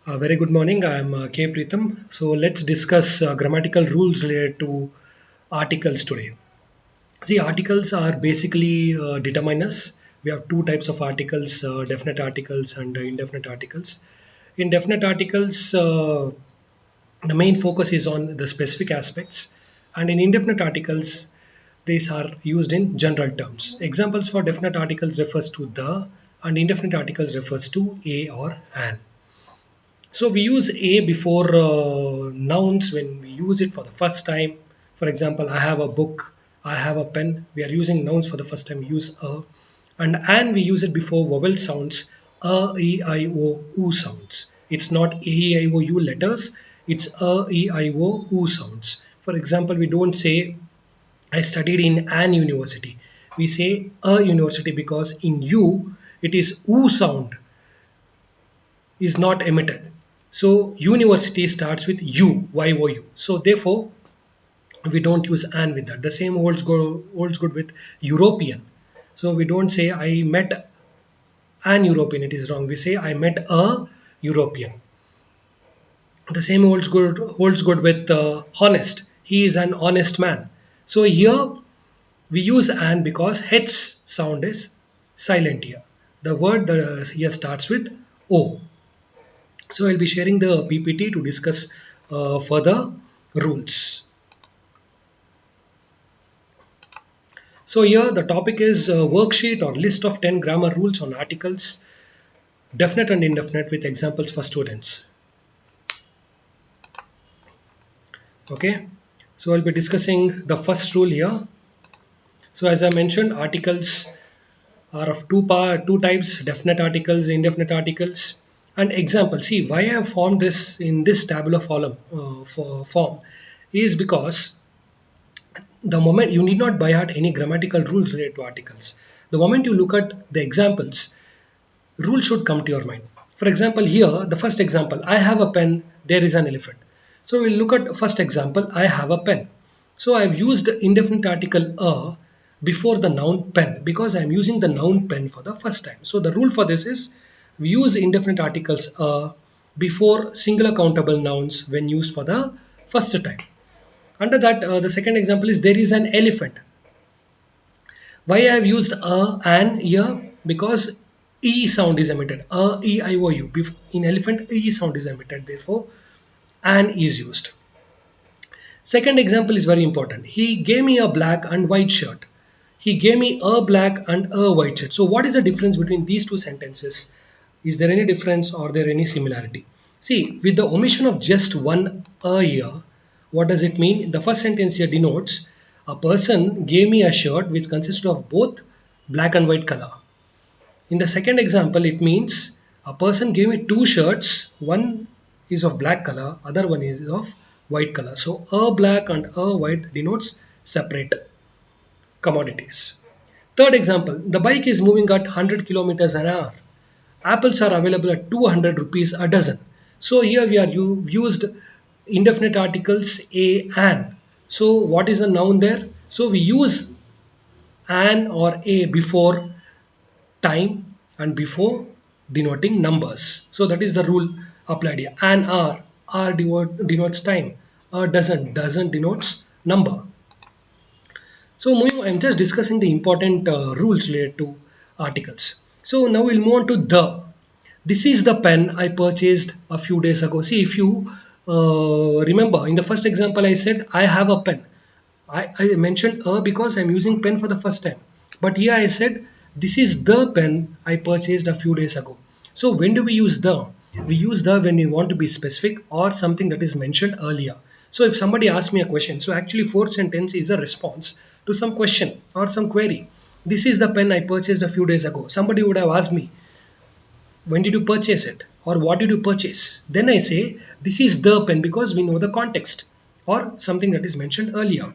Very good morning. I'm K. Pritham. So let's discuss grammatical rules related to articles today. See, articles are basically determiners. We have two types of articles: definite articles and indefinite articles. In definite articles, the main focus is on the specific aspects, and in indefinite articles, these are used in general terms. Examples for definite articles refers to the, and indefinite articles refers to a or an. So we use a before nouns when we use it for the first time. For example, I have a book, I have a pen. We are using nouns for the first time. We use a, and we use it before vowel sounds, e, I, o, u sounds. It's not a, e, I, o, u letters. It's a, e, I, o, u sounds. For example, we don't say I studied in an university. We say a university because in u it is u sound is not emitted. So university starts with U, Y-O-U. So therefore, we don't use an with that. The same holds good with European. So we don't say I met an European. It is wrong. We say I met a European. The same holds good with honest. He is an honest man. So here we use an because H sound is silent here. The word that here starts with O. So I'll be sharing the PPT to discuss further rules. So here the topic is worksheet or list of 10 grammar rules on articles, definite and indefinite with examples for students. Okay. So I'll be discussing the first rule here. So as I mentioned, articles are of two types: definite articles, indefinite articles. And example, see why I have formed this in this tabular form is because the moment you need not by heart any grammatical rules related to articles. The moment you look at the examples, rules should come to your mind. For example, here the first example, I have a pen, there is an elephant. So we'll look at first example, I have a pen. So I've used indefinite article a before the noun pen because I'm using the noun pen for the first time. So the rule for this is we use indefinite articles a before singular countable nouns when used for the first time. Under that, the second example is there is an elephant. Why I have used a an here? Because e sound is emitted. A, e, I, o, u. In elephant, e sound is emitted. Therefore, an is used. Second example is very important. He gave me a black and white shirt. He gave me a black and a white shirt. So what is the difference between these two sentences? Is there any difference or there any similarity? See, with the omission of just one a here, what does it mean? The first sentence here denotes a person gave me a shirt which consisted of both black and white color. In the second example, it means a person gave me two shirts. One is of black color, other one is of white color. So a black and a white denotes separate commodities. Third example, the bike is moving at 100 kilometers an hour. Apples are available at 200 rupees a dozen. So here we are used indefinite articles a an. So what is a noun there? So we use an or a before time and before denoting numbers. So that is the rule applied here. An hour, hour denotes time. A doesn't denotes number. So moving on, I'm just discussing the important rules related to articles. So now we'll move on to the. This is the pen I purchased a few days ago. See, if you remember in the first example, I said I have a pen. I mentioned a because I'm using pen for the first time. But here I said this is the pen I purchased a few days ago. So when do we use the? We use the when we want to be specific or something that is mentioned earlier. So if somebody asks me a question, so actually fourth sentence is a response to some question or some query. This is the pen I purchased a few days ago. Somebody would have asked me, when did you purchase it or what did you purchase? Then I say this is the pen because we know the context or something that is mentioned earlier.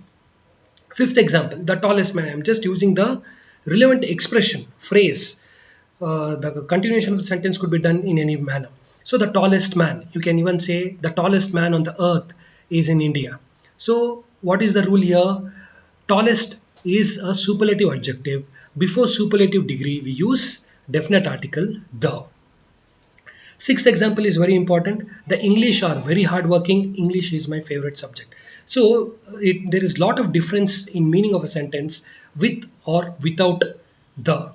Fifth example, the tallest man. I'm just using the relevant expression, phrase. The continuation of the sentence could be done in any manner. So the tallest man, you can even say the tallest man on the earth is in India. So what is the rule here? Tallest is a superlative adjective. Before superlative degree, we use definite article the. Sixth example is very important. The English are very hardworking. English is my favorite subject. So there is lot of difference in meaning of a sentence with or without the.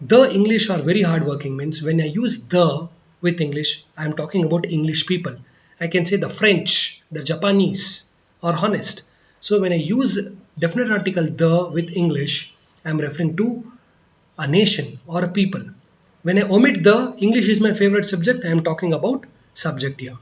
The English are very hardworking means when I use the with English, I am talking about English people. I can say the French, the Japanese are honest. So when I use definite article the with English, I am referring to a nation or a people. When I omit the English is my favorite subject, I am talking about subject here.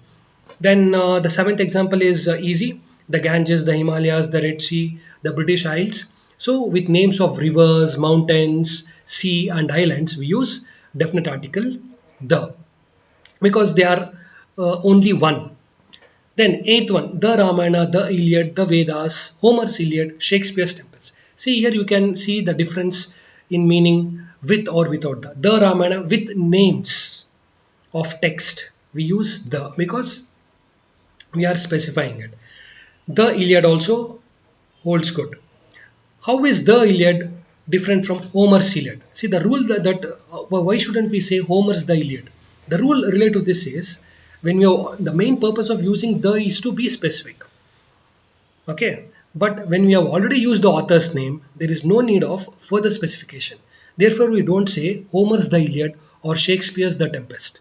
Then the seventh example is easy. The Ganges, the Himalayas, the Red Sea, the British Isles. So with names of rivers, mountains, sea and islands, we use definite article the because they are only one. Then eighth one, the Ramayana, the Iliad, the Vedas, Homer's Iliad, Shakespeare's Tempest. See here you can see the difference in meaning with or without the. The Ramayana with names of text. We use the because we are specifying it. The Iliad also holds good. How is the Iliad different from Homer's Iliad? See the rule why shouldn't we say Homer's the Iliad? The rule related to this is when you the main purpose of using the is to be specific. Okay, but when we have already used the author's name, there is no need of further specification. Therefore, we don't say Homer's the Iliad or Shakespeare's the Tempest.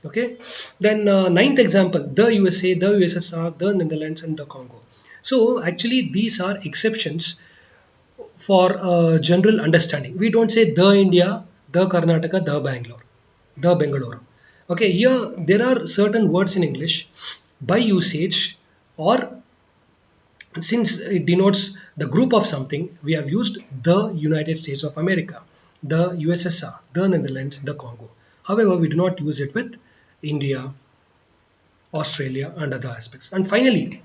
Okay, then ninth example, the USA, the USSR, the Netherlands and the Congo. So actually these are exceptions for general understanding. We don't say the India, the Karnataka, the Bangalore, the Bengaluru. Okay, here there are certain words in English by usage or since it denotes the group of something, we have used the United States of America, the USSR, the Netherlands, the Congo. However, we do not use it with India, Australia and other aspects. And finally,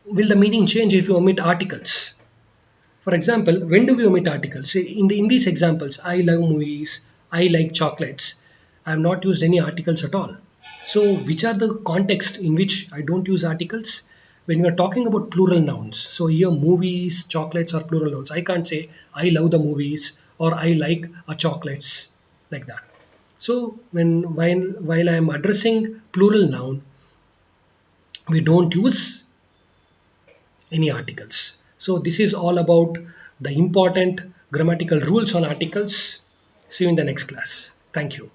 will the meaning change if you omit articles? For example, when do we omit articles? Say in these examples, I love movies, I like chocolates. I have not used any articles at all. So which are the context in which I don't use articles? When we are talking about plural nouns. So here movies, chocolates are plural nouns. I can't say I love the movies or I like chocolates like that. So while I am addressing plural noun, we don't use any articles. So this is all about the important grammatical rules on articles. See you in the next class. Thank you.